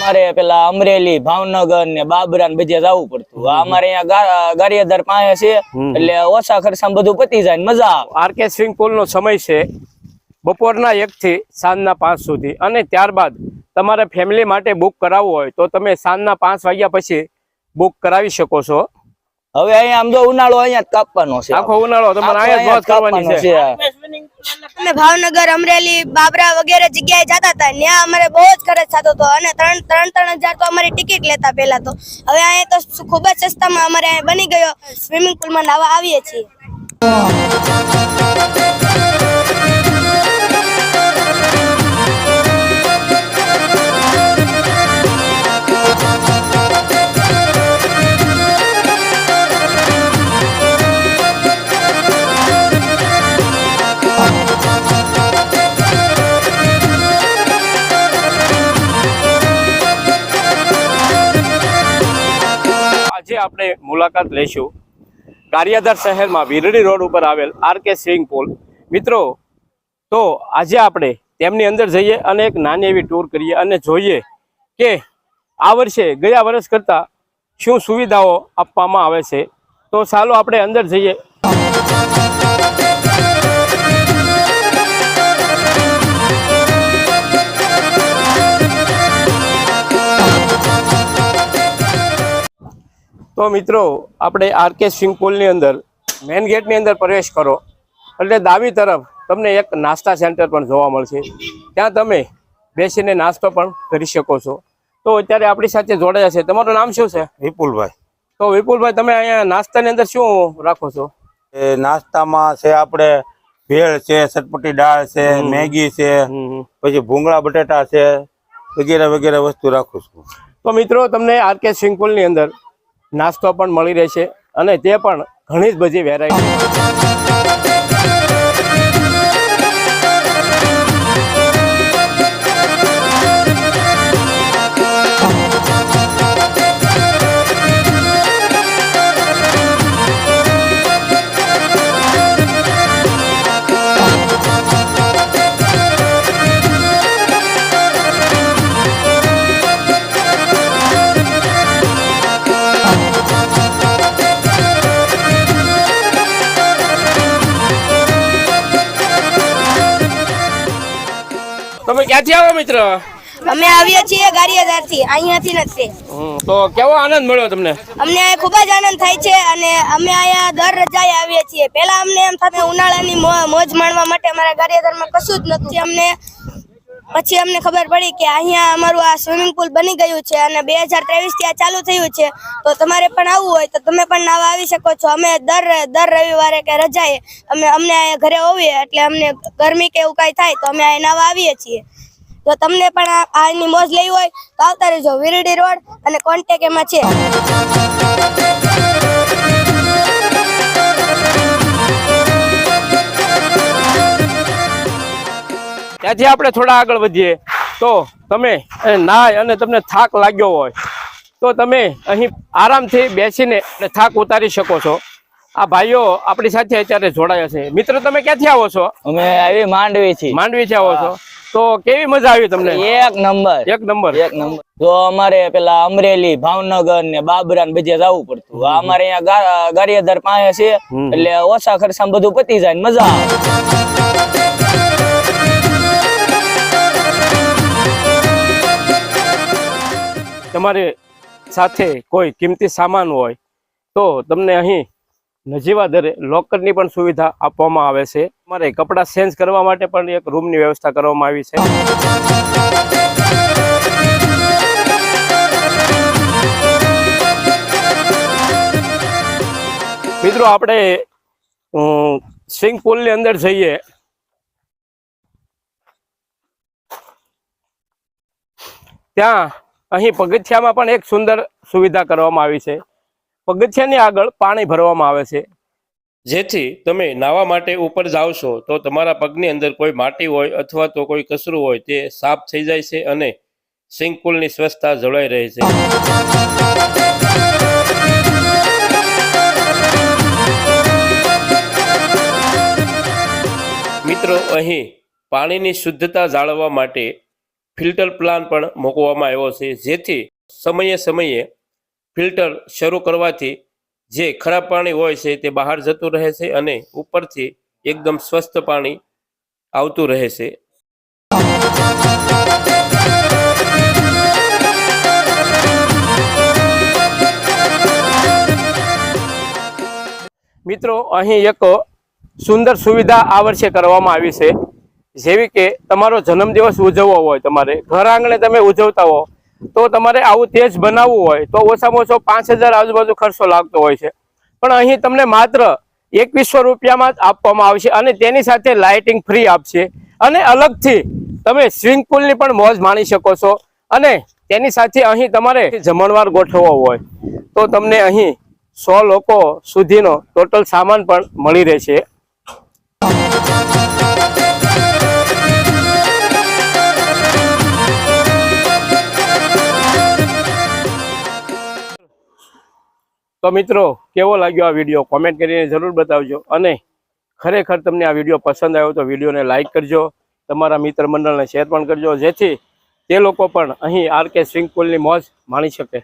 અમારે પેલા અમરેલી ભાવનગર ને બાબરા ને બધે જવું પડતું. અમારે અહીંયા ગારિયાધાર પાસે છે એટલે ઓછા ખર્ચામાં બધું પતી જાય, મજા આવે. આરકે સ્વિમિંગ પુલ નો સમય છે બપોરના 1 થી સાંજના 5 સુધી, અને ત્યારબાદ તમારે ફેમિલી માટે બુક કરાવવું હોય તો તમે સાંજના 5 વાગ્યા પછી બુક કરાવી શકો છો. હવે અહીંયા આમ તો ઉનાળો અહીંયા જ કાપવાનો છે, આખો ઉનાળો તમારે અહીંયા જ કરવાની છે. અમે ભાવનગર, અમરેલી, બાબરા વગેરે જગ્યાએ જતા હતા, ત્યાં અમારે બહુ જ ખર્ચ થતો હતો અને 3,000 તો અમારી ટિકિટ લેતા પહેલા તો. હવે અહીંયા તો ખૂબ જ સસ્તામાં અમારે અહીંયા બની ગયો સ્વિમિંગ પુલમાં નાવા આવીએ છીએ. આજે આપણે મુલાકાત લઈશું ગારિયાધાર શહેરમાં વિરડી રોડ ઉપર આવેલ આરકે સ્વિમિંગ પુલ. મિત્રો, તો આજે આપણે તેમની અંદર જઈએ અને એક નાની એવી ટૂર કરીએ અને જોઈએ કે આ વર્ષે ગયા વર્ષ કરતાં શું સુવિધાઓ આપવામાં આવે છે. તો ચાલો આપણે અંદર જઈએ. તો મિત્રો, આપણે આરકે સ્વિમિંગ પુલની અંદર મેઇન ગેટની અંદર પ્રવેશ કરો એટલે ડાબી તરફ તમને એક નાસ્તા સેન્ટર પણ જોવા મળશે. ત્યાં તમે બેસીને નાસ્તો પણ કરી શકો છો. તો અત્યારે આપણી સાથે જોડાયા છે. તમારું નામ શું છે? વિપુલભાઈ. તો વિપુલભાઈ, તમે અહીંયા નાસ્તાની અંદર શું રાખો છો? એ નાસ્તામાં છે આપણે ભેળ છે, ચટપટી દાળ છે, મેગી છે, પછી ભૂંગળા બટેટા છે, વગેરે વગેરે વસ્તુ રાખું છું. તો મિત્રો, તમને આરકે સ્વિમિંગ પુલની અંદર નાસ્તો પણ મળી રહેશે અને તે પણ ઘણી જ બધી વેરાયટી. તમે ક્યાંથી આવો મિત્ર? અમે આવીએ છીએ ગારિયાધાર થી, અહીંયાથી નથી. તો કેવો આનંદ મળ્યો તમને? અમને અહીંયા ખૂબ જ આનંદ થાય છે અને અમે અહીંયા દર રજાએ આવીએ છીએ. પહેલા અમને એમ થતું ઉનાળાની મોજ માણવા માટે અમારા ગારિયાધારમાં કશું જ નહોતું. પછી અમને ખબર પડી કે અહીંયા અમારું આ સ્વિમિંગ પુલ બની ગયું છે અને 2023 થી આ ચાલુ થયું છે. તો તમારે પણ આવવું હોય તો તમે પણ નાવા આવી શકો છો. અમે દર રવિવારે કે રજાએ અમને અહીંયા ઘરે હોઈએ એટલે અમને ગરમી કે એવું કાંઈ થાય તો અમે અહીંયા નાવા આવીએ છીએ. તો તમને પણ આની મોજ લેવી હોય તો આવતા રહેજો. વિરડી રોડ અને કોન્ટેક એમાં છે. ત્યાંથી આપણે થોડા આગળ વધીએ તો તમે નાય અને તમને થાક લાગ્યો હોય તો તમે અહીં આરામથી બેસીને થાક ઉતારી શકો છો. આ ભાઈઓ આપણી સાથે અત્યારે જોડાયા છે. મિત્ર, તમે ક્યાંથી આવો છો? અમે આવી માંડવીથી. માંડવીથી આવો છો. તો કેવી મજા આવી તમને? એક નંબર. તો અમારે પેલા અમરેલી, ભાવનગર ને બાબરા ને બધે જવું પડતું. અમારે અહીંયા ગારિયાધાર પાસે છે એટલે ઓછા ખર્ચામાં બધું પતી જાય, મજા આવે. તમારી સાથે કોઈ કિંમતી સામાન હોય તો તમને અહીં નજીવા દરે લોકરની પણ સુવિધા આપવામાં આવે છે. તમારે કપડાં ચેન્જ કરવા માટે પણ એક રૂમની વ્યવસ્થા કરવામાં આવી છે. મિત્રો, આપણે સ્વિમિંગ પુલની અંદર જઈએ. ત્યાં અહીં પગથિયામાં પણ એક સુંદર સુવિધા કરવામાં આવી છે. પગથિયાની આગળ પાણી ભરવામાં આવે છે, જેથી તમે નાવા માટે ઉપર જાવશો તો તમારા પગની અંદર કોઈ માટી હોય અથવા તો કોઈ કચરું હોય તે સાફ થઈ જાય છે અને સ્વિમિંગ પુલની સ્વચ્છતા જળવાઈ રહે છે. મિત્રો, અહીં પાણીની શુદ્ધતા જાળવવા માટે ફિલ્ટર પ્લાન પણ મૂકવામાં આવ્યો છે, જેથી સમયે સમયે ફિલ્ટર શરૂ કરવાથી જે ખરાબ પાણી હોય છે તે બહાર જતું રહે છે અને ઉપરથી એકદમ સ્વસ્થ પાણી આવતું રહે છે। મિત્રો અહીં એક સુંદર સુવિધા આ વર્ષે કરવામાં આવી છે, જેવી કે તમારો જન્મદિવસ ઉજવવો હોય, તમારે ઘર આંગણે તમે ઉજવતા હો તો તમારે આવું તેજ બનાવવું હોય તો ઓછામાં ઓછો 5000 આજુબાજુ ખર્ચો લાગતો હોય છે, પણ અહીં તમને માત્ર 2100 રૂપિયામાં જ આપવામાં આવશે અને તેની સાથે લાઇટિંગ ફ્રી આપશે અને અલગથી તમે સ્વિમિંગ પુલની પણ મોજ માણી શકો છો અને તેની સાથે અહીં તમારે જમણવાર ગોઠવવો હોય તો તમને અહીં 100 લોકો સુધીનો ટોટલ સામાન પણ મળી રહેશે। તો મિત્રો કેવો લાગ્યો આ વિડીયો કોમેન્ટ કરીને જરૂર બતાવજો અને ખરેખર તમને આ વિડીયો પસંદ આવ્યો તો વિડીયોને લાઇક કરજો, તમારા મિત્ર મંડળને શેર પણ કરજો, જેથી તે લોકો પણ અહીં આરકે સ્વિમિંગ પુલની મોજ માણી શકે।